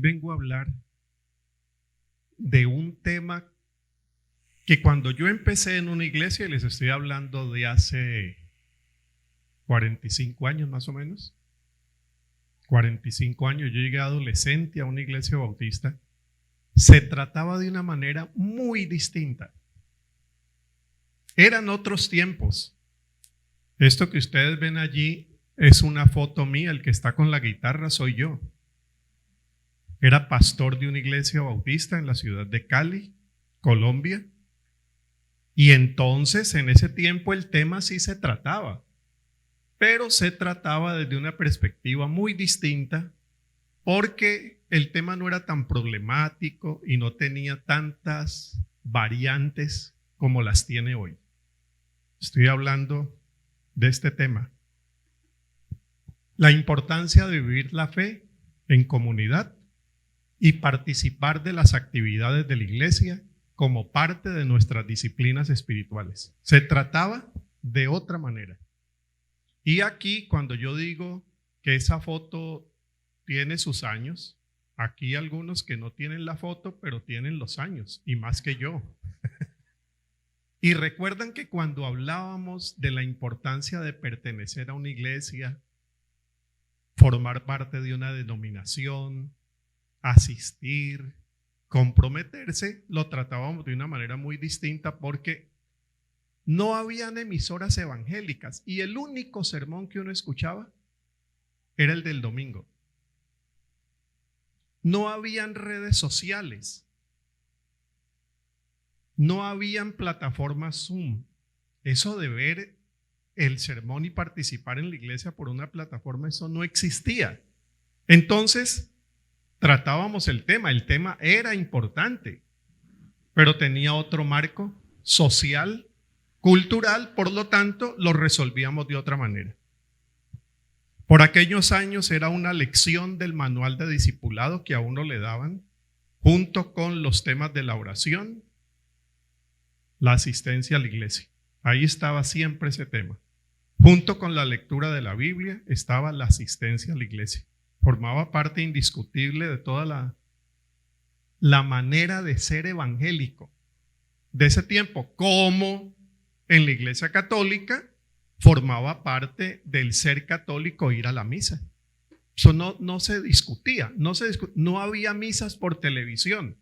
vengo a hablar de un tema que cuando yo empecé en una iglesia, y les estoy hablando de hace 45 años más o menos, 45 años, yo llegué adolescente a una iglesia bautista, se trataba de una manera muy distinta. Eran otros tiempos. Esto que ustedes ven allí es una foto mía, el que está con la guitarra soy yo. Era pastor de una iglesia bautista en la ciudad de Cali, Colombia. Y entonces en ese tiempo el tema sí se trataba, pero se trataba desde una perspectiva muy distinta porque el tema no era tan problemático y no tenía tantas variantes como las tiene hoy. Estoy hablando de este tema. La importancia de vivir la fe en comunidad y participar de las actividades de la iglesia como parte de nuestras disciplinas espirituales. Se trataba de otra manera. Y aquí, cuando yo digo que esa foto tiene sus años, aquí algunos que no tienen la foto, pero tienen los años, y más que yo. Y recuerdan que cuando hablábamos de la importancia de pertenecer a una iglesia, formar parte de una denominación, asistir, comprometerse, lo tratábamos de una manera muy distinta porque no habían emisoras evangélicas y el único sermón que uno escuchaba era el del domingo. No habían redes sociales, no habían plataformas Zoom. Eso de ver el sermón y participar en la iglesia por una plataforma, eso no existía. Entonces, tratábamos el tema era importante, pero tenía otro marco social, cultural, por lo tanto lo resolvíamos de otra manera. Por aquellos años era una lección del manual de discipulado que a uno le daban, junto con los temas de la oración, la asistencia a la iglesia. Ahí estaba siempre ese tema. Junto con la lectura de la Biblia estaba la asistencia a la iglesia. Formaba parte indiscutible de toda la manera de ser evangélico de ese tiempo, como en la iglesia católica formaba parte del ser católico ir a la misa. Eso no se discutía, no había misas por televisión,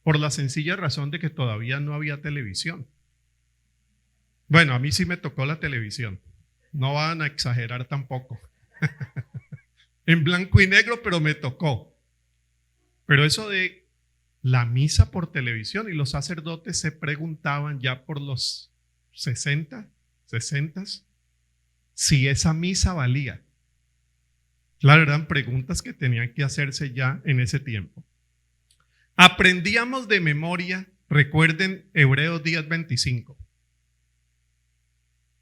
por la sencilla razón de que todavía no había televisión. Bueno, a mí sí me tocó la televisión, no van a exagerar tampoco. En blanco y negro, pero me tocó. Pero eso de la misa por televisión, y los sacerdotes se preguntaban ya por los 60 si esa misa valía. Claro, eran preguntas que tenían que hacerse ya en ese tiempo. Aprendíamos de memoria, recuerden Hebreos 10:25.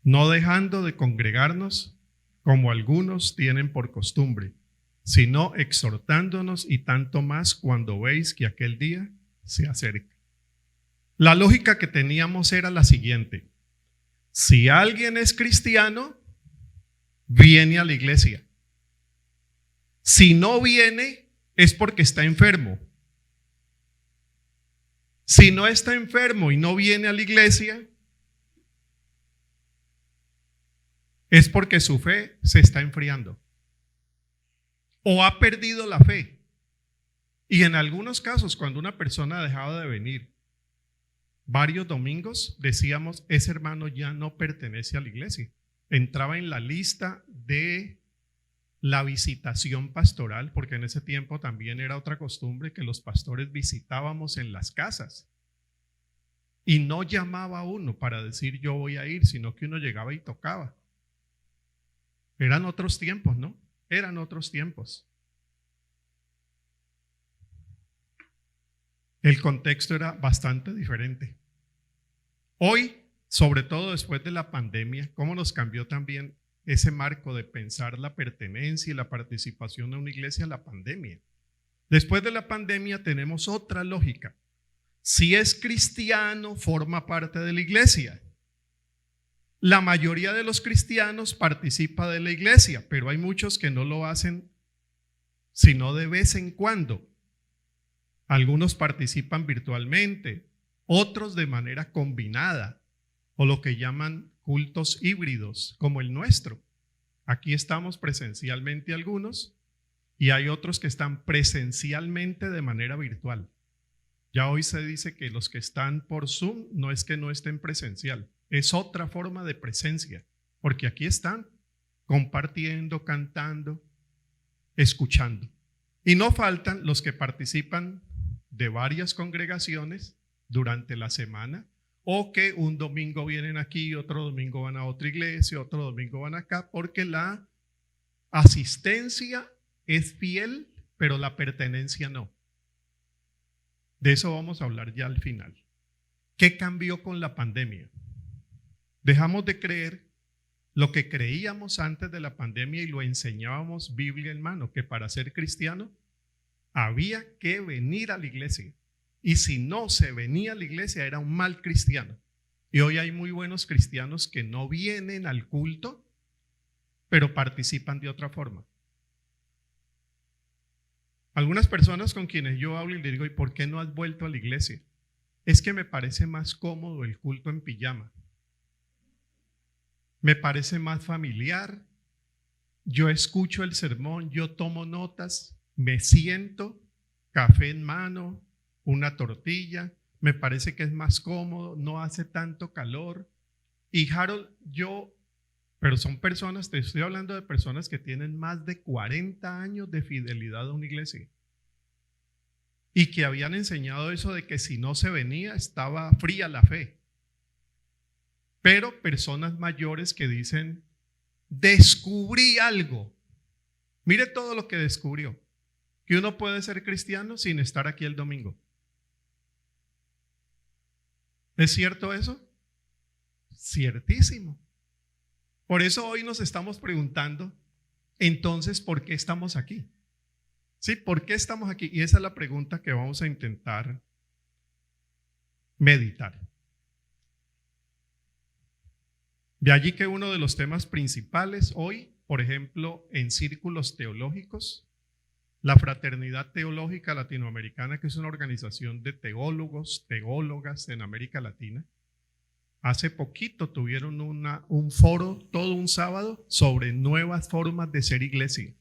No dejando de congregarnos, como algunos tienen por costumbre, sino exhortándonos y tanto más cuando veis que aquel día se acerca. La lógica que teníamos era la siguiente: si alguien es cristiano, viene a la iglesia. Si no viene, es porque está enfermo. Si no está enfermo y no viene a la iglesia, es porque su fe se está enfriando o ha perdido la fe. Y en algunos casos, cuando una persona dejaba de venir varios domingos, decíamos, ese hermano ya no pertenece a la iglesia. Entraba en la lista de la visitación pastoral, porque en ese tiempo también era otra costumbre que los pastores visitábamos en las casas. Y no llamaba a uno para decir yo voy a ir, sino que uno llegaba y tocaba. Eran otros tiempos, ¿no? Eran otros tiempos. El contexto era bastante diferente. Hoy, sobre todo después de la pandemia, ¿cómo nos cambió también ese marco de pensar la pertenencia y la participación en una iglesia? La pandemia. Después de la pandemia tenemos otra lógica. Si es cristiano, forma parte de la iglesia. La mayoría de los cristianos participa de la iglesia, pero hay muchos que no lo hacen sino de vez en cuando. Algunos participan virtualmente, otros de manera combinada, o lo que llaman cultos híbridos, como el nuestro. Aquí estamos presencialmente algunos y hay otros que están presencialmente de manera virtual. Ya hoy se dice que los que están por Zoom no es que no estén presencial, es otra forma de presencia, porque aquí están compartiendo, cantando, escuchando. Y no faltan los que participan de varias congregaciones durante la semana, o que un domingo vienen aquí, otro domingo van a otra iglesia, otro domingo van acá, porque la asistencia es fiel, pero la pertenencia no. De eso vamos a hablar ya al final. ¿Qué cambió con la pandemia? Dejamos de creer lo que creíamos antes de la pandemia y lo enseñábamos Biblia en mano, que para ser cristiano había que venir a la iglesia. Y si no se venía a la iglesia era un mal cristiano. Y hoy hay muy buenos cristianos que no vienen al culto, pero participan de otra forma. Algunas personas con quienes yo hablo y les digo, ¿y por qué no has vuelto a la iglesia? Es que me parece más cómodo el culto en pijama. Me parece más familiar. Yo escucho el sermón, yo tomo notas, me siento, café en mano, una tortilla, me parece que es más cómodo, no hace tanto calor. Y Harold, pero son personas, te estoy hablando de personas que tienen más de 40 años de fidelidad a una iglesia y que habían enseñado eso de que si no se venía estaba fría la fe. Pero personas mayores que dicen, descubrí algo. Mire todo lo que descubrió, que uno puede ser cristiano sin estar aquí el domingo. ¿Es cierto eso? Ciertísimo. Por eso hoy nos estamos preguntando, entonces, ¿por qué estamos aquí? ¿Sí? ¿Por qué estamos aquí? Y esa es la pregunta que vamos a intentar meditar. De allí que uno de los temas principales hoy, por ejemplo, en círculos teológicos, la Fraternidad Teológica Latinoamericana, que es una organización de teólogos, teólogas en América Latina, hace poquito tuvieron un foro, todo un sábado, sobre nuevas formas de ser iglesia,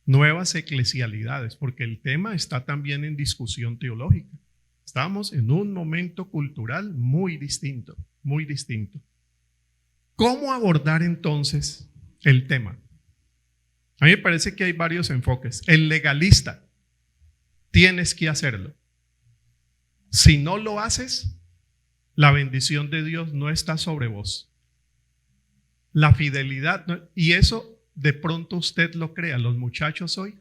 nuevas eclesialidades, porque el tema está también en discusión teológica. Estamos en un momento cultural muy distinto, muy distinto. ¿Cómo abordar entonces el tema? A mí me parece que hay varios enfoques. El legalista, tienes que hacerlo. Si no lo haces, la bendición de Dios no está sobre vos. La fidelidad, y eso de pronto usted lo crea, los muchachos hoy.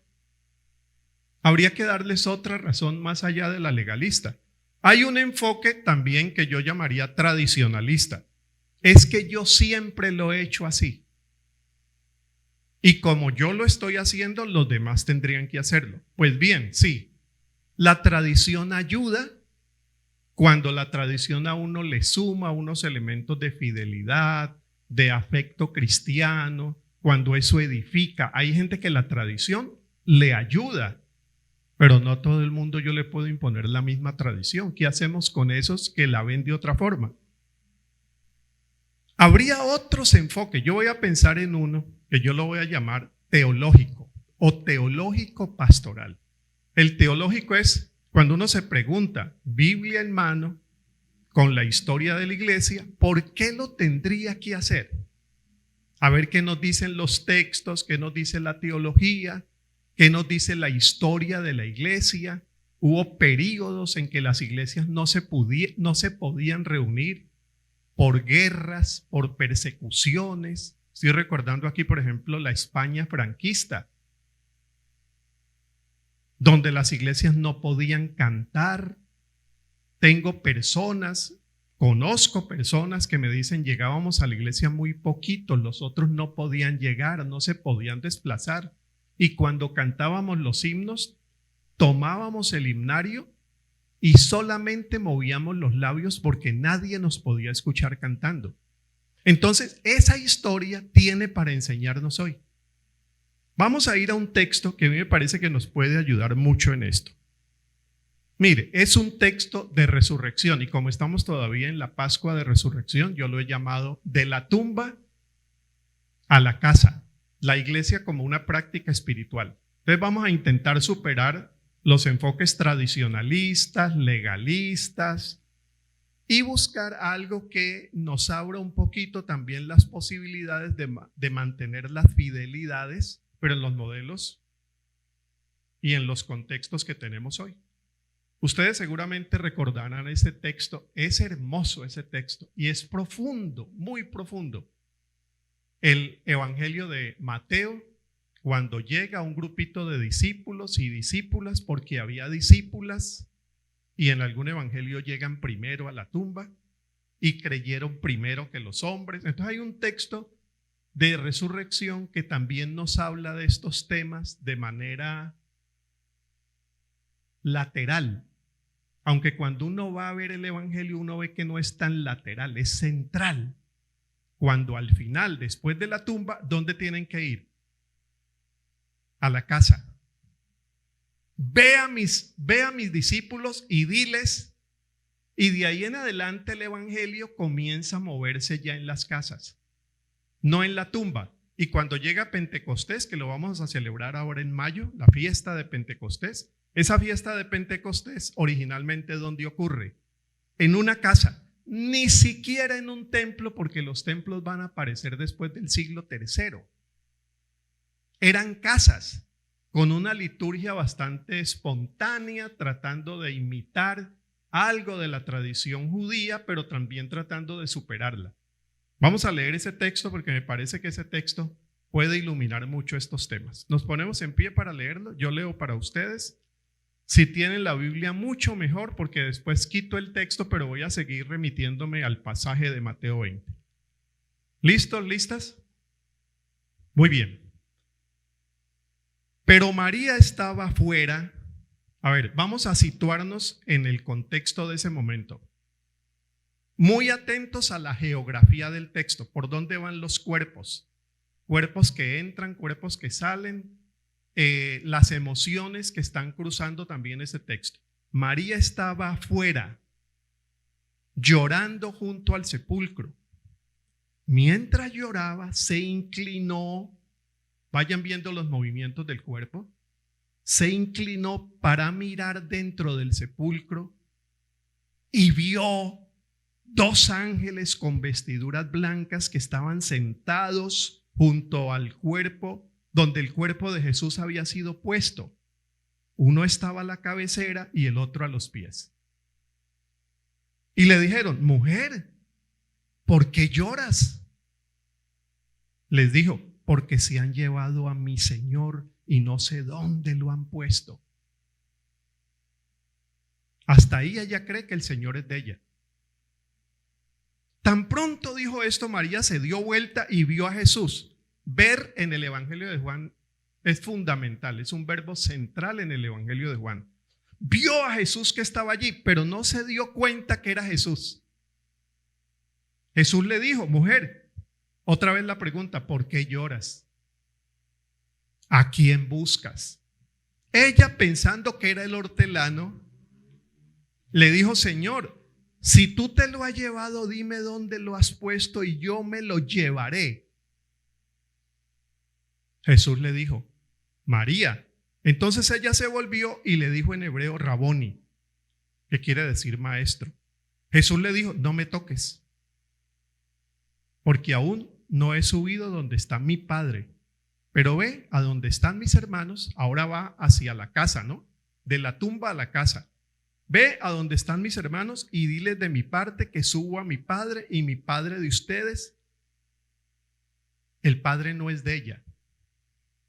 Habría que darles otra razón más allá de la legalista. Hay un enfoque también que yo llamaría tradicionalista. Es que yo siempre lo he hecho así. Y como yo lo estoy haciendo, los demás tendrían que hacerlo. Pues bien, sí, la tradición ayuda cuando la tradición a uno le suma unos elementos de fidelidad, de afecto cristiano, cuando eso edifica. Hay gente que la tradición le ayuda, pero no a todo el mundo yo le puedo imponer la misma tradición. ¿Qué hacemos con esos que la ven de otra forma? Habría otros enfoques. Yo voy a pensar en uno que yo lo voy a llamar teológico o teológico pastoral. El teológico es cuando uno se pregunta, Biblia en mano, con la historia de la iglesia, ¿por qué lo tendría que hacer? A ver qué nos dicen los textos, qué nos dice la teología, qué nos dice la historia de la iglesia. Hubo períodos en que las iglesias no se podían reunir por guerras, por persecuciones. Estoy recordando aquí, por ejemplo, la España franquista, donde las iglesias no podían cantar. Conozco personas que me dicen, llegábamos a la iglesia muy poquitos, los otros no podían llegar, no se podían desplazar. Y cuando cantábamos los himnos, tomábamos el himnario y solamente movíamos los labios porque nadie nos podía escuchar cantando. Entonces, esa historia tiene para enseñarnos hoy. Vamos a ir a un texto que a mí me parece que nos puede ayudar mucho en esto. Mire, es un texto de resurrección y como estamos todavía en la Pascua de Resurrección, yo lo he llamado de la tumba a la casa, la iglesia como una práctica espiritual. Entonces vamos a intentar superar los enfoques tradicionalistas, legalistas y buscar algo que nos abra un poquito también las posibilidades de mantener las fidelidades, pero en los modelos y en los contextos que tenemos hoy. Ustedes seguramente recordarán ese texto, es hermoso ese texto y es profundo, muy profundo. El Evangelio de Mateo, cuando llega un grupito de discípulos y discípulas, porque había discípulas y en algún evangelio llegan primero a la tumba y creyeron primero que los hombres. Entonces hay un texto de resurrección que también nos habla de estos temas de manera lateral, aunque cuando uno va a ver el evangelio uno ve que no es tan lateral, es central. Cuando al final, después de la tumba, ¿dónde tienen que ir? A la casa. Ve a mis discípulos y diles, y de ahí en adelante el evangelio comienza a moverse ya en las casas, no en la tumba. Y cuando llega Pentecostés, que lo vamos a celebrar ahora en mayo, la fiesta de Pentecostés, esa fiesta de Pentecostés originalmente ¿dónde ocurre? En una casa. Ni siquiera en un templo, porque los templos van a aparecer después del siglo III. Eran casas con una liturgia bastante espontánea, tratando de imitar algo de la tradición judía, pero también tratando de superarla. Vamos a leer ese texto porque me parece que ese texto puede iluminar mucho estos temas. Nos ponemos en pie para leerlo. Yo leo para ustedes. Si tienen la Biblia, mucho mejor, porque después quito el texto, pero voy a seguir remitiéndome al pasaje de Mateo 20. ¿Listos? ¿Listas? Muy bien. Pero María estaba afuera. A ver, vamos a situarnos en el contexto de ese momento. Muy atentos a la geografía del texto. ¿Por dónde van los cuerpos? Cuerpos que entran, cuerpos que salen. Las emociones que están cruzando también ese texto. María estaba afuera, llorando junto al sepulcro. Mientras lloraba, se inclinó. Vayan viendo los movimientos del cuerpo. Se inclinó para mirar dentro del sepulcro y vio dos ángeles con vestiduras blancas que estaban sentados junto al cuerpo donde el cuerpo de Jesús había sido puesto. Uno estaba a la cabecera y el otro a los pies. Y le dijeron, mujer, ¿por qué lloras? Les dijo, porque se han llevado a mi Señor y no sé dónde lo han puesto. Hasta ahí ella cree que el Señor es de ella. Tan pronto dijo esto, María se dio vuelta y vio a Jesús. Ver en el Evangelio de Juan es fundamental, es un verbo central en el Evangelio de Juan. Vio a Jesús que estaba allí, pero no se dio cuenta que era Jesús. Jesús le dijo, mujer, otra vez la pregunta, ¿por qué lloras? ¿A quién buscas? Ella, pensando que era el hortelano, le dijo, Señor, si tú te lo has llevado, dime dónde lo has puesto y yo me lo llevaré. Jesús le dijo, María. Entonces ella se volvió y le dijo en hebreo, Raboni, que quiere decir maestro. Jesús le dijo, no me toques, porque aún no he subido donde está mi Padre. Pero ve a donde están mis hermanos. Ahora va hacia la casa, ¿no? De la tumba a la casa. Ve a donde están mis hermanos y diles de mi parte que subo a mi Padre y mi Padre de ustedes. El Padre no es de ella.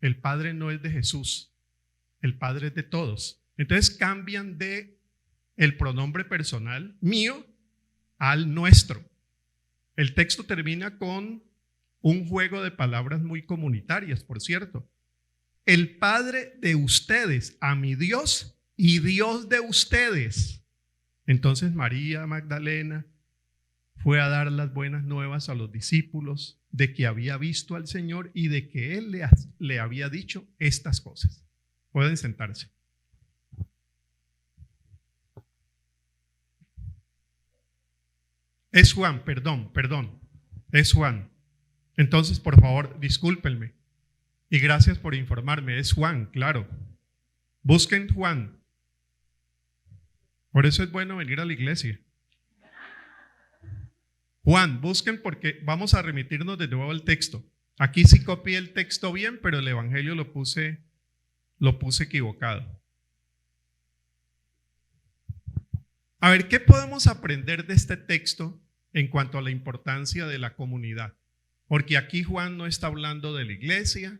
El Padre no es de Jesús. El Padre es de todos. Entonces cambian de el pronombre personal mío al nuestro. El texto termina con un juego de palabras muy comunitarias, por cierto. El Padre de ustedes, a mi Dios y Dios de ustedes. Entonces María Magdalena fue a dar las buenas nuevas a los discípulos de que había visto al Señor y de que Él le había dicho estas cosas. Pueden sentarse. Es Juan, perdón. Es Juan. Entonces, por favor, discúlpenme. Y gracias por informarme. Es Juan, claro. Busquen Juan. Por eso es bueno venir a la iglesia. Juan, busquen porque vamos a remitirnos de nuevo al texto. Aquí sí copié el texto bien, pero el evangelio lo puse equivocado. A ver, ¿qué podemos aprender de este texto en cuanto a la importancia de la comunidad? Porque aquí Juan no está hablando de la iglesia.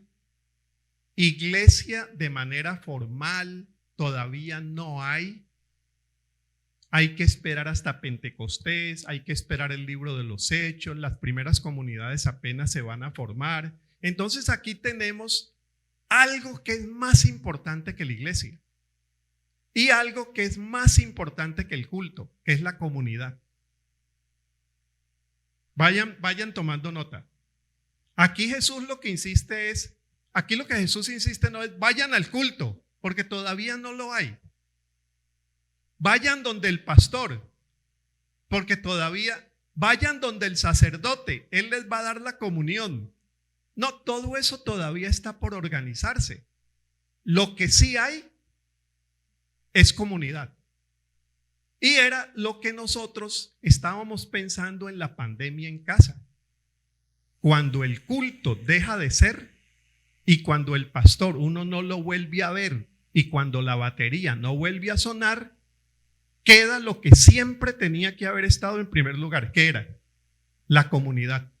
Iglesia de manera formal todavía no hay. Hay que esperar hasta Pentecostés, hay que esperar el libro de los Hechos, las primeras comunidades apenas se van a formar. Entonces aquí tenemos algo que es más importante que la iglesia y algo que es más importante que el culto, que es la comunidad. Vayan tomando nota. Aquí Jesús lo que insiste es, aquí lo que Jesús insiste no es vayan al culto, porque todavía no lo hay. Vayan donde el pastor, porque todavía, vayan donde el sacerdote, él les va a dar la comunión. No, todo eso todavía está por organizarse. Lo que sí hay es comunidad. Y era lo que nosotros estábamos pensando en la pandemia en casa. Cuando el culto deja de ser y cuando el pastor uno no lo vuelve a ver y cuando la batería no vuelve a sonar, queda lo que siempre tenía que haber estado en primer lugar, que era la comunidad.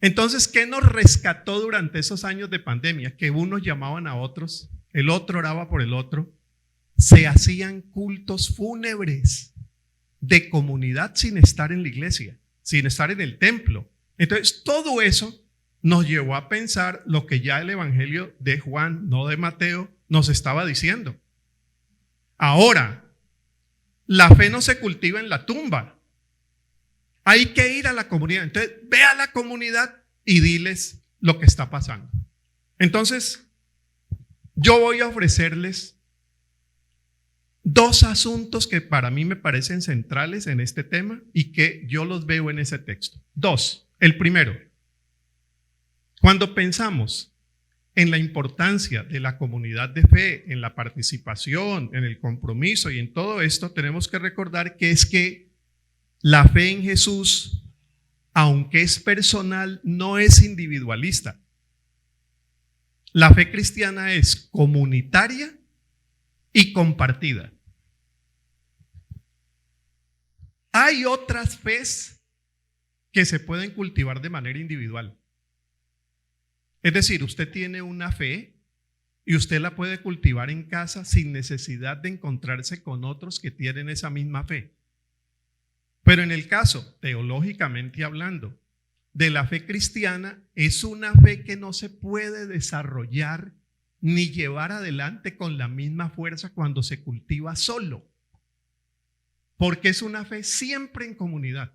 Entonces, ¿qué nos rescató durante esos años de pandemia? Que unos llamaban a otros, el otro oraba por el otro, se hacían cultos fúnebres de comunidad sin estar en la iglesia, sin estar en el templo. Entonces, todo eso nos llevó a pensar lo que ya el evangelio de Juan, no de Mateo, nos estaba diciendo. Ahora, la fe no se cultiva en la tumba. Hay que ir a la comunidad. Entonces, ve a la comunidad y diles lo que está pasando. Entonces, yo voy a ofrecerles dos asuntos que para mí me parecen centrales en este tema y que yo los veo en ese texto. Dos. El primero, cuando pensamos en la importancia de la comunidad de fe, en la participación, en el compromiso y en todo esto, tenemos que recordar que es que la fe en Jesús, aunque es personal, no es individualista. La fe cristiana es comunitaria y compartida. Hay otras fes que se pueden cultivar de manera individual. Es decir, usted tiene una fe y usted la puede cultivar en casa sin necesidad de encontrarse con otros que tienen esa misma fe. Pero en el caso, teológicamente hablando, de la fe cristiana, es una fe que no se puede desarrollar ni llevar adelante con la misma fuerza cuando se cultiva solo, porque es una fe siempre en comunidad.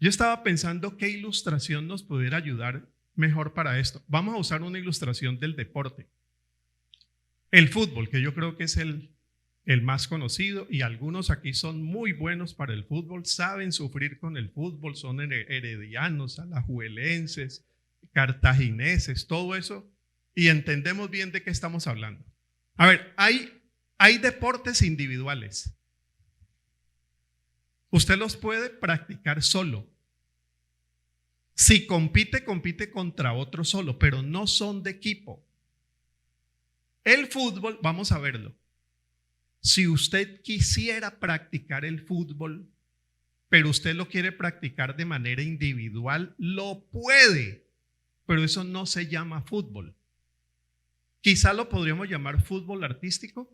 Yo estaba pensando qué ilustración nos pudiera ayudar mejor para esto. Vamos a usar una ilustración del deporte. El fútbol, que yo creo que es el más conocido, y algunos aquí son muy buenos para el fútbol, saben sufrir con el fútbol, son heredianos, alajuelenses, cartagineses, todo eso, y entendemos bien de qué estamos hablando. A ver, hay deportes individuales. Usted los puede practicar solo. Si compite, compite contra otro solo, pero no son de equipo. El fútbol, vamos a verlo. Si usted quisiera practicar el fútbol, pero usted lo quiere practicar de manera individual, lo puede, pero eso no se llama fútbol. Quizá lo podríamos llamar fútbol artístico.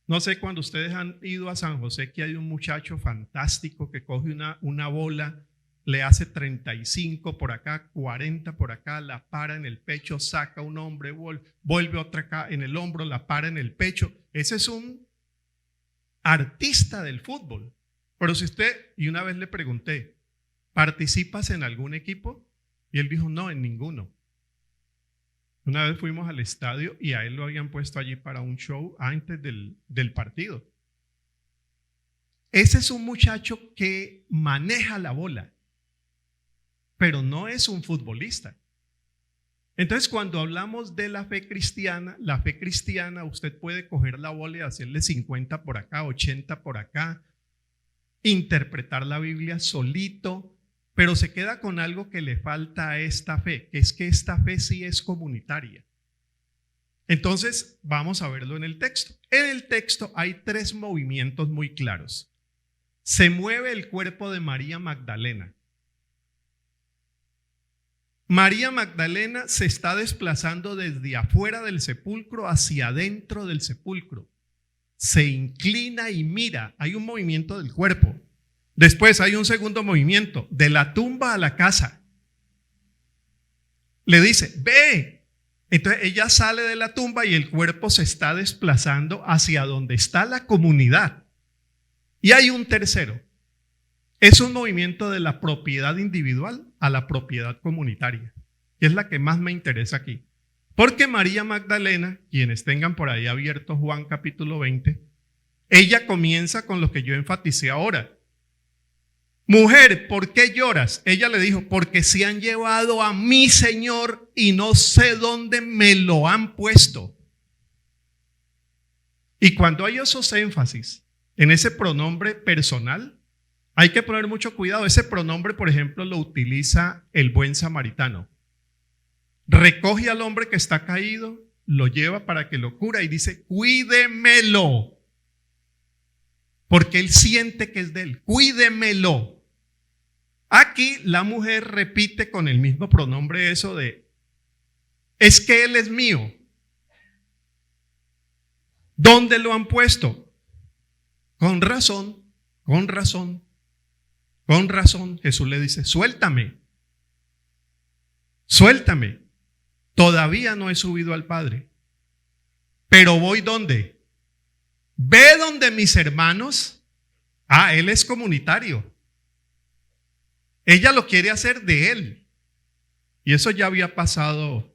No sé, cuando ustedes han ido a San José, que hay un muchacho fantástico que coge una bola, le hace 35 por acá, 40 por acá, la para en el pecho, saca un hombre, vuelve otra acá en el hombro, la para en el pecho. Ese es un artista del fútbol. Pero si usted, y una vez le pregunté, ¿participas en algún equipo? Y él dijo, no, en ninguno. Una vez fuimos al estadio y a él lo habían puesto allí para un show antes del partido. ese es un muchacho que maneja la bola, pero no es un futbolista. Entonces, cuando hablamos de la fe cristiana, usted puede coger la bola y hacerle 50 por acá, 80 por acá, interpretar la Biblia solito, pero se queda con algo que le falta a esta fe, que es que esta fe sí es comunitaria. Entonces, vamos a verlo en el texto. En el texto hay 3 movimientos muy claros. Se mueve el cuerpo de María Magdalena. María Magdalena se está desplazando desde afuera del sepulcro hacia adentro del sepulcro. Se inclina y mira. Hay un movimiento del cuerpo. Después hay un segundo movimiento, de la tumba a la casa. Le dice, ve. Entonces ella sale de la tumba y el cuerpo se está desplazando hacia donde está la comunidad. Y hay un tercero. Es un movimiento de la propiedad individual a la propiedad comunitaria, que es la que más me interesa aquí. Porque María Magdalena, quienes tengan por ahí abierto Juan capítulo 20, ella comienza con lo que yo enfaticé ahora. Mujer, ¿por qué lloras? Ella le dijo, porque se han llevado a mi Señor y no sé dónde me lo han puesto. Y cuando hay esos énfasis en ese pronombre personal, hay que poner mucho cuidado. Ese pronombre, por ejemplo, lo utiliza el buen samaritano. Recoge al hombre que está caído, lo lleva para que lo cura y dice, cuídemelo. Porque él siente que es de él. Cuídemelo. Aquí la mujer repite con el mismo pronombre eso de, es que él es mío. ¿Dónde lo han puesto? Con razón, con razón. Con razón, Jesús le dice, suéltame, suéltame, todavía no he subido al Padre, pero voy ¿dónde? Ve donde mis hermanos. Él es comunitario, ella lo quiere hacer de él, y eso ya había pasado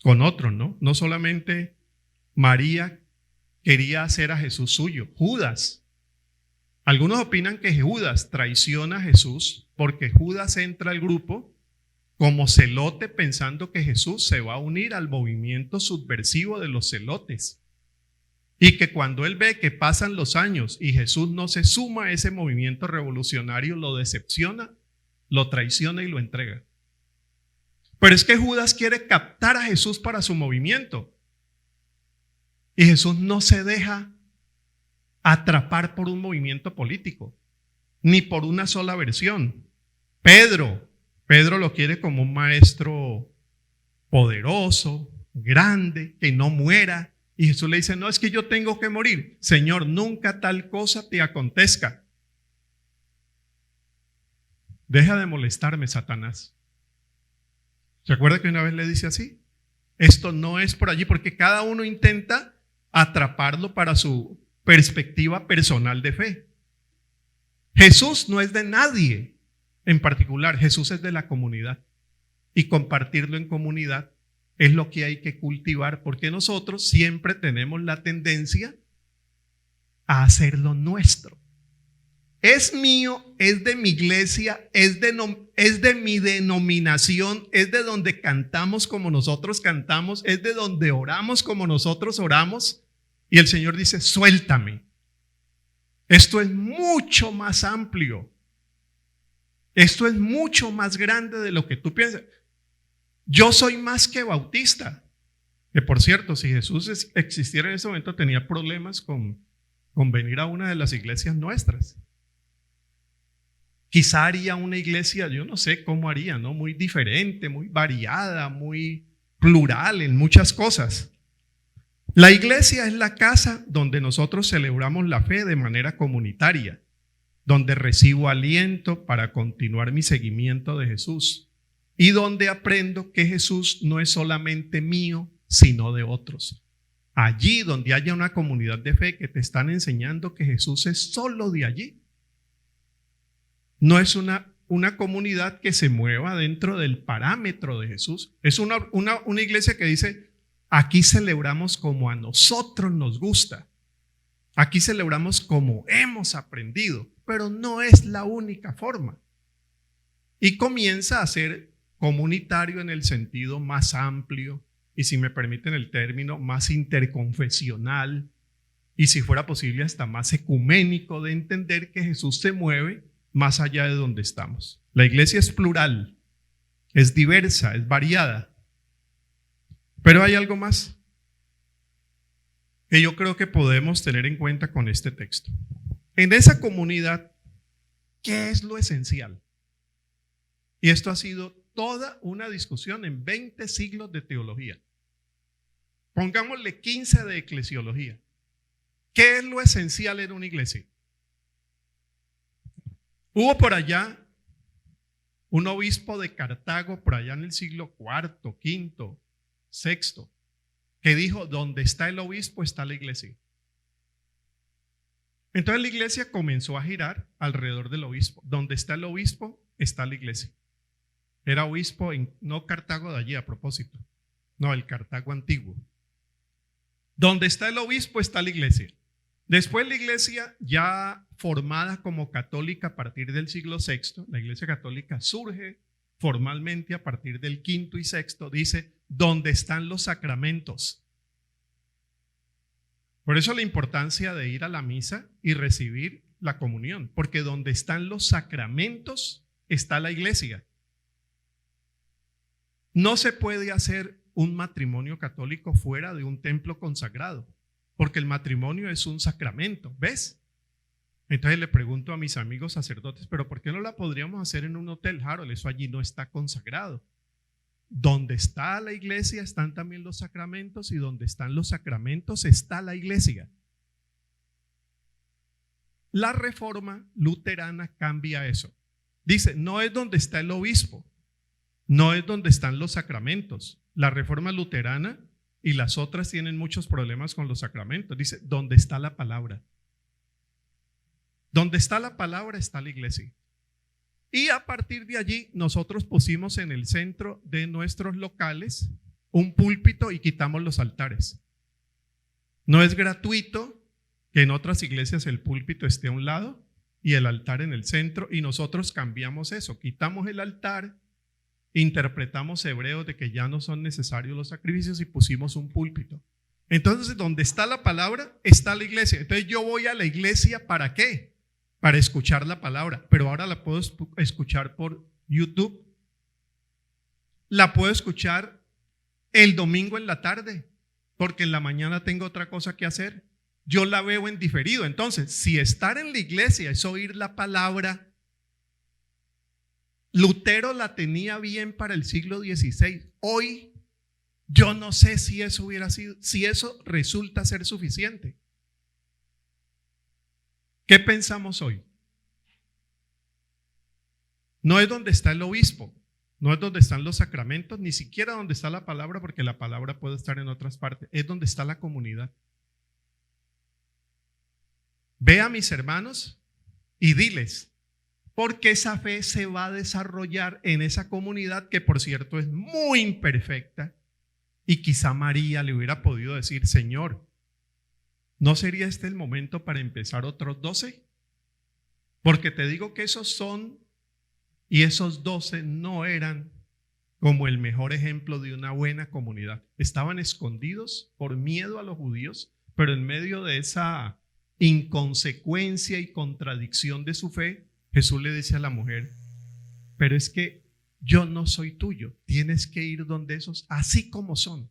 con otros, ¿no? No solamente María quería hacer a Jesús suyo, Judas. Algunos opinan que Judas traiciona a Jesús porque Judas entra al grupo como celote pensando que Jesús se va a unir al movimiento subversivo de los celotes. Y que cuando él ve que pasan los años y Jesús no se suma a ese movimiento revolucionario, lo decepciona, lo traiciona y lo entrega. Pero es que Judas quiere captar a Jesús para su movimiento. Y Jesús no se deja atrapar por un movimiento político, ni por una sola versión. Pedro lo quiere como un maestro poderoso, grande, que no muera. Y Jesús le dice, no, es que yo tengo que morir. Señor, nunca tal cosa te acontezca. Deja de molestarme, Satanás. ¿Se acuerda que una vez le dice así? Esto no es por allí, porque cada uno intenta atraparlo para su perspectiva personal de fe. Jesús no es de nadie en particular, Jesús es de la comunidad. Y compartirlo en comunidad es lo que hay que cultivar, porque nosotros siempre tenemos la tendencia a hacerlo nuestro. Es mío, es de mi iglesia, es de mi denominación, es de donde cantamos como nosotros cantamos, es de donde oramos como nosotros oramos. Y el Señor dice, suéltame. Esto es mucho más amplio. Esto es mucho más grande de lo que tú piensas. Yo soy más que bautista. Que por cierto, si Jesús existiera en ese momento, tenía problemas con venir a una de las iglesias nuestras. Quizá haría una iglesia, yo no sé cómo haría, ¿no? Muy diferente, muy variada, muy plural en muchas cosas. La iglesia es la casa donde nosotros celebramos la fe de manera comunitaria, donde recibo aliento para continuar mi seguimiento de Jesús y donde aprendo que Jesús no es solamente mío, sino de otros. Allí donde haya una comunidad de fe que te están enseñando que Jesús es solo de allí. No es una comunidad que se mueva dentro del parámetro de Jesús. Es una iglesia que dice, aquí celebramos como a nosotros nos gusta. Aquí celebramos como hemos aprendido, pero no es la única forma. Y comienza a ser comunitario en el sentido más amplio y, si me permiten el término, más interconfesional y, si fuera posible, hasta más ecuménico, de entender que Jesús se mueve más allá de donde estamos. La iglesia es plural, es diversa, es variada, pero hay algo más que yo creo que podemos tener en cuenta con este texto. En esa comunidad, ¿qué es lo esencial? Y esto ha sido toda una discusión en 20 siglos de teología. Pongámosle 15 de eclesiología. ¿Qué es lo esencial en una iglesia? Hubo por allá un obispo de Cartago, por allá en el siglo IV, V, VI, que dijo: donde está el obispo está la iglesia. Entonces la iglesia comenzó a girar alrededor del obispo. Donde está el obispo está la iglesia. Era obispo no Cartago de allí, a propósito, no, el Cartago antiguo. Donde está el obispo está la iglesia. Después la iglesia, ya formada como católica a partir del siglo VI, la iglesia católica surge formalmente a partir del V y VI, dice: donde están los sacramentos. Por eso la importancia de ir a la misa y recibir la comunión, porque donde están los sacramentos está la iglesia. No se puede hacer un matrimonio católico fuera de un templo consagrado, porque el matrimonio es un sacramento, ¿ves? Entonces le pregunto a mis amigos sacerdotes: ¿pero por qué no la podríamos hacer en un hotel, Harold? Eso allí no está consagrado. Donde está la iglesia están también los sacramentos, y donde están los sacramentos está la iglesia. La reforma luterana cambia eso. Dice: no es donde está el obispo, no es donde están los sacramentos. La reforma luterana y las otras tienen muchos problemas con los sacramentos. Dice: donde está la palabra. Donde está la palabra está la iglesia. Y a partir de allí nosotros pusimos en el centro de nuestros locales un púlpito y quitamos los altares. No es gratuito que en otras iglesias el púlpito esté a un lado y el altar en el centro, y nosotros cambiamos eso. Quitamos el altar, interpretamos hebreos de que ya no son necesarios los sacrificios y pusimos un púlpito. Entonces, donde está la palabra está la iglesia. Entonces yo voy a la iglesia, ¿para qué? Para escuchar la palabra, pero ahora la puedo escuchar por YouTube. La puedo escuchar el domingo en la tarde, porque en la mañana tengo otra cosa que hacer. Yo la veo en diferido. Entonces, si estar en la iglesia es oír la palabra, Lutero la tenía bien para el siglo XVI. Hoy yo no sé si eso hubiera sido, si eso resulta ser suficiente. ¿Qué pensamos hoy? No es donde está el obispo, no es donde están los sacramentos, ni siquiera donde está la palabra, porque la palabra puede estar en otras partes. Es donde está la comunidad. Ve a mis hermanos y diles: porque esa fe se va a desarrollar en esa comunidad, que por cierto es muy imperfecta, y quizá María le hubiera podido decir: Señor, ¿no sería este el momento para empezar otros 12? Porque te digo que esos son, y esos 12 no eran como el mejor ejemplo de una buena comunidad. Estaban escondidos por miedo a los judíos, pero en medio de esa inconsecuencia y contradicción de su fe, Jesús le dice a la mujer: pero es que yo no soy tuyo, tienes que ir donde esos, así como son,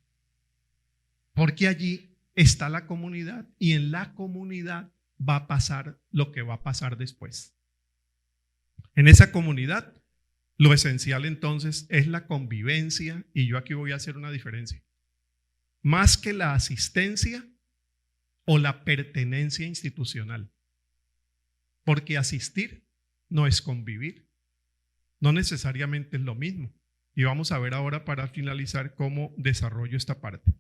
porque allí está la comunidad, y en la comunidad va a pasar lo que va a pasar después. En esa comunidad, lo esencial entonces es la convivencia, y yo aquí voy a hacer una diferencia. Más que la asistencia o la pertenencia institucional, porque asistir no es convivir, no necesariamente es lo mismo. Y vamos a ver ahora, para finalizar, cómo desarrollo esta parte.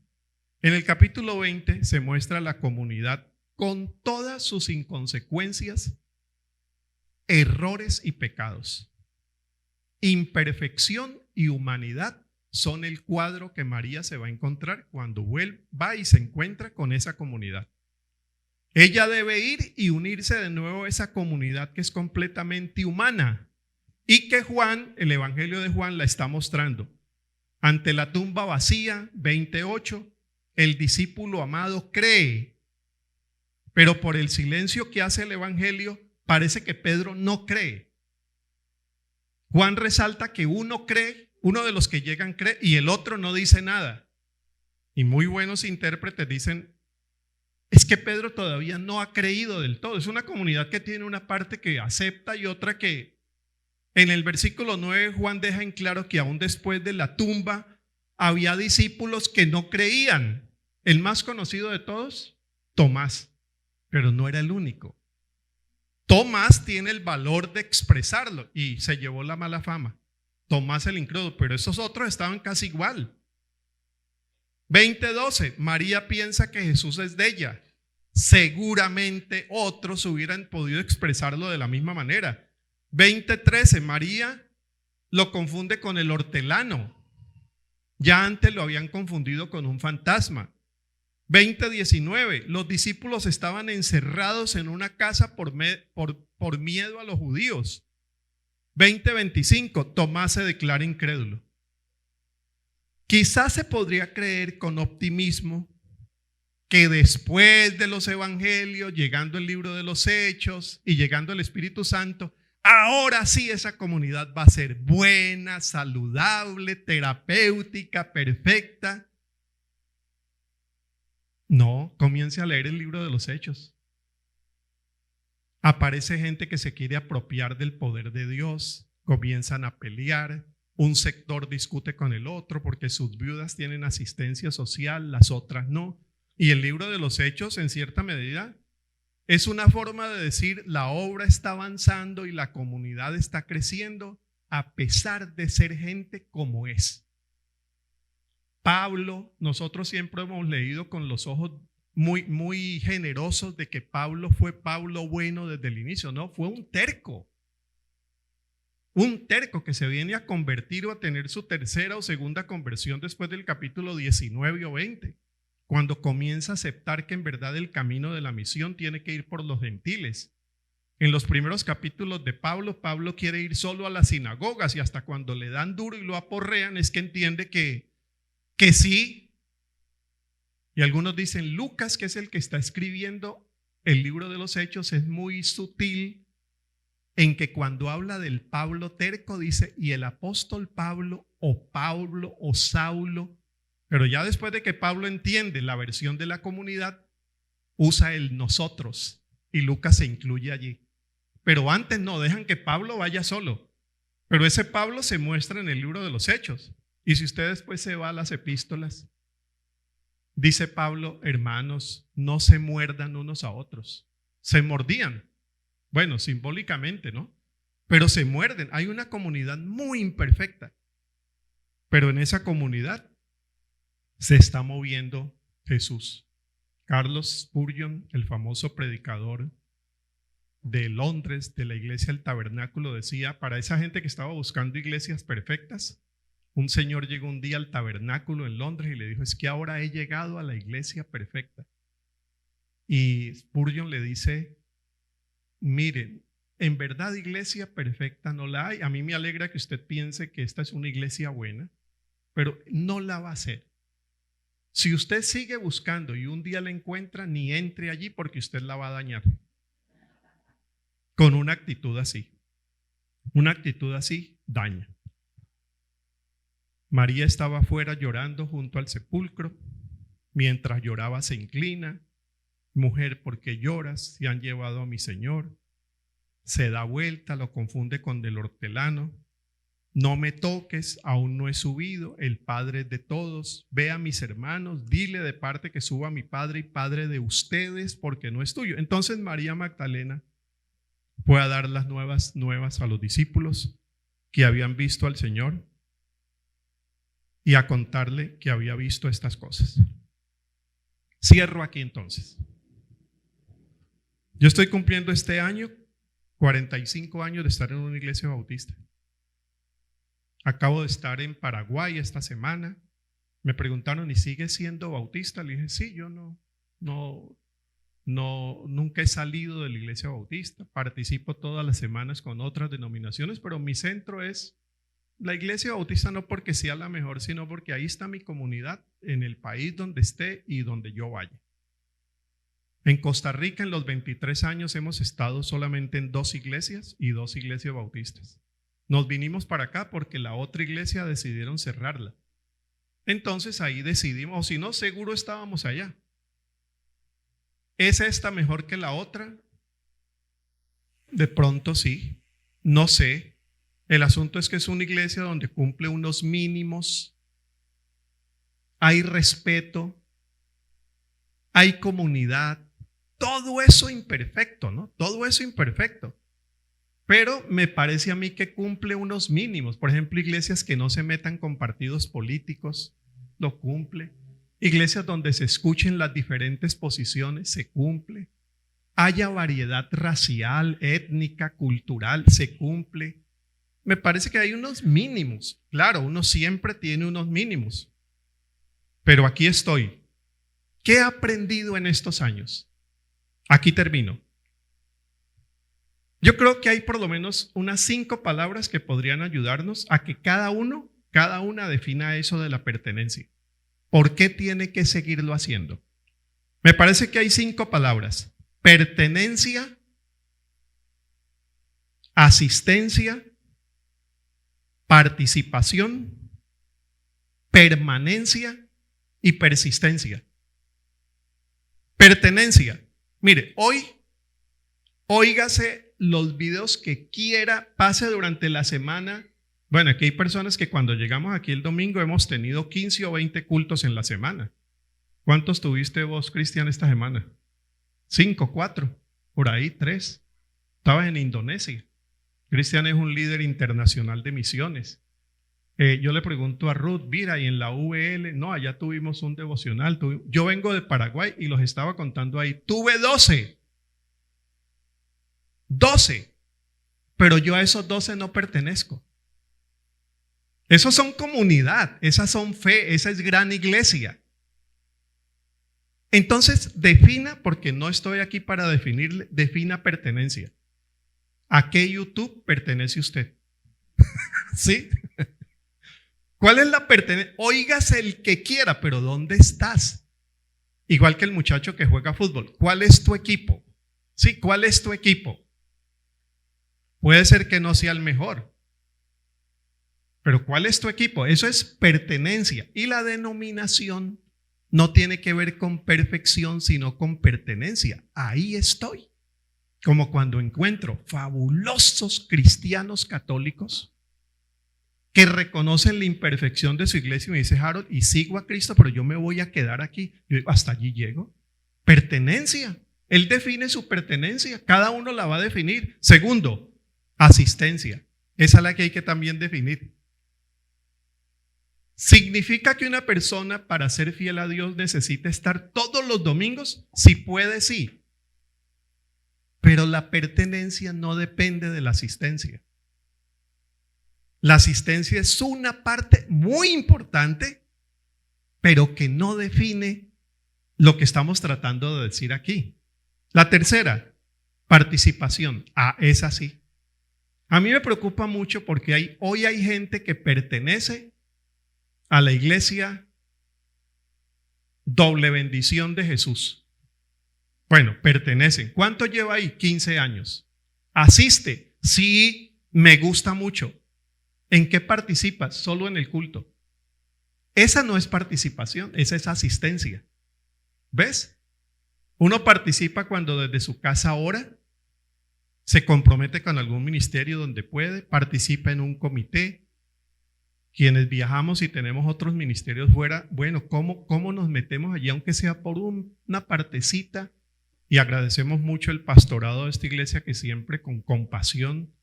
En el capítulo 20 se muestra la comunidad con todas sus inconsecuencias, errores y pecados. Imperfección y humanidad son el cuadro que María se va a encontrar cuando va y se encuentra con esa comunidad. Ella debe ir y unirse de nuevo a esa comunidad que es completamente humana y que Juan, el Evangelio de Juan, la está mostrando. Ante la tumba vacía, 28, el discípulo amado cree, pero por el silencio que hace el Evangelio, parece que Pedro no cree. Juan resalta que uno cree, uno de los que llegan cree y el otro no dice nada. Y muy buenos intérpretes dicen, es que Pedro todavía no ha creído del todo. Es una comunidad que tiene una parte que acepta y otra que... En el versículo 9 Juan deja en claro que aún después de la tumba había discípulos que no creían. El más conocido de todos, Tomás, pero no era el único. Tomás tiene el valor de expresarlo y se llevó la mala fama. Tomás el incrédulo, pero esos otros estaban casi igual. 20:12, María piensa que Jesús es de ella. Seguramente otros hubieran podido expresarlo de la misma manera. 20:13, María lo confunde con el hortelano. Ya antes lo habían confundido con un fantasma. 20:19, los discípulos estaban encerrados en una casa por miedo a los judíos. 20:25, Tomás se declara incrédulo. Quizás se podría creer con optimismo que después de los evangelios, llegando el libro de los Hechos y llegando el Espíritu Santo, ahora sí esa comunidad va a ser buena, saludable, terapéutica, perfecta. No, comience a leer el libro de los Hechos. Aparece gente que se quiere apropiar del poder de Dios, comienzan a pelear, un sector discute con el otro porque sus viudas tienen asistencia social, las otras no. Y el libro de los Hechos, en cierta medida, es una forma de decir la obra está avanzando y la comunidad está creciendo a pesar de ser gente como es. Pablo, nosotros siempre hemos leído con los ojos muy generosos de que Pablo fue Pablo bueno desde el inicio. No, fue un terco que se viene a convertir o a tener su tercera o segunda conversión después del capítulo 19 o 20, cuando comienza a aceptar que en verdad el camino de la misión tiene que ir por los gentiles. En los primeros capítulos de Pablo, Pablo quiere ir solo a las sinagogas y hasta cuando le dan duro y lo aporrean es que entiende que sí. Y algunos dicen, Lucas, que es el que está escribiendo el libro de los Hechos, es muy sutil en que cuando habla del Pablo terco dice, y el apóstol Pablo o Saulo, pero ya después de que Pablo entiende la versión de la comunidad, usa el nosotros y Lucas se incluye allí. Pero antes no, dejan que Pablo vaya solo. Pero ese Pablo se muestra en el libro de los Hechos. Y si usted después se va a las epístolas, dice Pablo, hermanos, no se muerdan unos a otros. Se mordían. Bueno, simbólicamente, ¿no? Pero se muerden. Hay una comunidad muy imperfecta. Pero en esa comunidad se está moviendo Jesús. Carlos Spurgeon, el famoso predicador de Londres, de la iglesia del Tabernáculo, decía, para esa gente que estaba buscando iglesias perfectas, un señor llegó un día al Tabernáculo en Londres y le dijo, es que ahora he llegado a la iglesia perfecta. Y Spurgeon le dice, miren, en verdad iglesia perfecta no la hay. A mí me alegra que usted piense que esta es una iglesia buena, pero no la va a ser. Si usted sigue buscando y un día la encuentra, ni entre allí porque usted la va a dañar. Con una actitud así. Una actitud así daña. María estaba afuera llorando junto al sepulcro. Mientras lloraba se inclina. Mujer, ¿por qué lloras? Se han llevado a mi Señor. Se da vuelta, lo confunde con el hortelano. No me toques, aún no he subido, el Padre es de todos. Ve a mis hermanos, dile de parte que suba a mi Padre y Padre de ustedes, porque no es tuyo. Entonces María Magdalena fue a dar las nuevas a los discípulos que habían visto al Señor y a contarle que había visto estas cosas. Cierro aquí entonces. Yo estoy cumpliendo este año 45 años de estar en una iglesia bautista. Acabo de estar en Paraguay esta semana. Me preguntaron, ¿y sigues siendo bautista? Le dije, sí, yo no No, nunca he salido de la iglesia bautista, participo todas las semanas con otras denominaciones, pero mi centro es la iglesia bautista, no porque sea la mejor, sino porque ahí está mi comunidad, en el país donde esté y donde yo vaya. En Costa Rica, en los 23 años, hemos estado solamente en 2 iglesias y 2 iglesias bautistas. Nos vinimos para acá porque la otra iglesia decidieron cerrarla. Entonces ahí decidimos, o si no, seguro estábamos allá. ¿Es esta mejor que la otra? De pronto sí, no sé. El asunto es que es una iglesia donde cumple unos mínimos, hay respeto, hay comunidad, todo eso imperfecto, ¿no? Todo eso imperfecto. Pero me parece a mí que cumple unos mínimos. Por ejemplo, iglesias que no se metan con partidos políticos, lo cumple. Iglesias donde se escuchen las diferentes posiciones, se cumple. Haya variedad racial, étnica, cultural, se cumple. Me parece que hay unos mínimos. Claro, uno siempre tiene unos mínimos. Pero aquí estoy. ¿Qué he aprendido en estos años? Aquí termino. Yo creo que hay por lo menos unas 5 palabras que podrían ayudarnos a que cada una defina eso de la pertenencia. ¿Por qué tiene que seguirlo haciendo? Me parece que hay 5 palabras: pertenencia, asistencia, participación, permanencia y persistencia. Pertenencia. Mire, hoy, óigase los videos que quiera, pase durante la semana. Bueno, aquí hay personas que cuando llegamos aquí el domingo hemos tenido 15 o 20 cultos en la semana. ¿Cuántos tuviste vos, Cristian, esta semana? 5, 4, por ahí 3. Estabas en Indonesia. Cristian es un líder internacional de misiones. Yo le pregunto a Ruth, mira, y en la VL, no, allá tuvimos un devocional. Yo vengo de Paraguay y los estaba contando ahí. Tuve 12. 12. Pero yo a esos 12 no pertenezco. Esos son comunidad, esas son fe, esa es gran iglesia. Entonces, defina, porque no estoy aquí para definirle, defina pertenencia. ¿A qué YouTube pertenece usted? ¿Sí? ¿Cuál es la pertenencia? Óigase el que quiera, pero ¿dónde estás? Igual que el muchacho que juega fútbol. ¿Cuál es tu equipo? Sí, ¿cuál es tu equipo? Puede ser que no sea el mejor, pero ¿cuál es tu equipo? Eso es pertenencia. Y la denominación no tiene que ver con perfección, sino con pertenencia. Ahí estoy. Como cuando encuentro fabulosos cristianos católicos que reconocen la imperfección de su iglesia y me dice, Harold, y sigo a Cristo, pero yo me voy a quedar aquí. Yo digo, hasta allí llego. Pertenencia. Él define su pertenencia. Cada uno la va a definir. Segundo, asistencia. Esa es la que hay que también definir. ¿Significa que una persona para ser fiel a Dios necesita estar todos los domingos? Si puede, sí. Pero la pertenencia no depende de la asistencia. La asistencia es una parte muy importante, pero que no define lo que estamos tratando de decir aquí. La tercera, participación. Es así. A mí me preocupa mucho porque hoy hay gente que pertenece a la iglesia Doble Bendición de Jesús. Bueno, pertenecen. ¿Cuánto lleva ahí? 15 años. ¿Asiste? Sí, me gusta mucho. ¿En qué participas? Solo en el culto. Esa no es participación, esa es asistencia. ¿Ves? Uno participa cuando desde su casa ora, se compromete con algún ministerio donde puede, participa en un comité. Quienes viajamos y tenemos otros ministerios fuera, bueno, ¿cómo nos metemos allí, aunque sea por una partecita? Y agradecemos mucho el pastorado de esta iglesia que siempre con compasión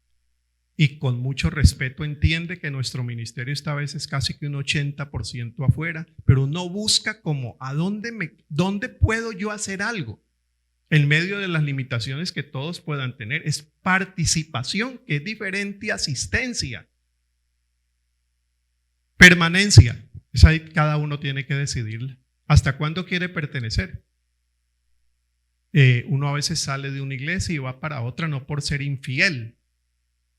y con mucho respeto entiende que nuestro ministerio esta vez es casi que un 80% afuera, pero uno busca como ¿dónde puedo yo hacer algo? En medio de las limitaciones que todos puedan tener, es participación, que es diferente a asistencia. Permanencia, esa ahí cada uno tiene que decidirla. ¿Hasta cuándo quiere pertenecer? Uno a veces sale de una iglesia y va para otra no por ser infiel,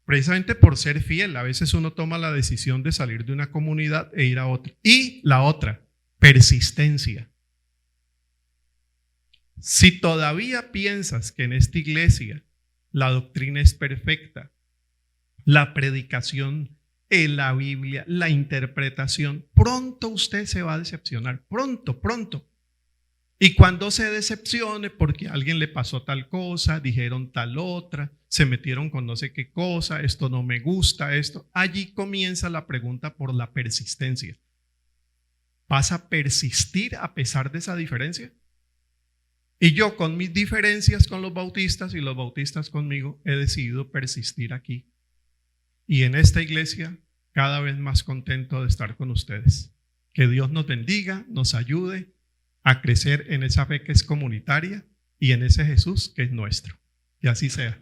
precisamente por ser fiel. A veces uno toma la decisión de salir de una comunidad e ir a otra. Y la otra, persistencia. Si todavía piensas que en esta iglesia la doctrina es perfecta, la predicación en la Biblia, la interpretación, pronto usted se va a decepcionar, pronto. Y cuando se decepcione porque a alguien le pasó tal cosa, dijeron tal otra, se metieron con no sé qué cosa, esto no me gusta, esto, allí comienza la pregunta por la persistencia. ¿Vas a persistir a pesar de esa diferencia? Y yo con mis diferencias con los bautistas y los bautistas conmigo he decidido persistir aquí. Y en esta iglesia cada vez más contento de estar con ustedes. Que Dios nos bendiga, nos ayude a crecer en esa fe que es comunitaria y en ese Jesús que es nuestro. Que así sea.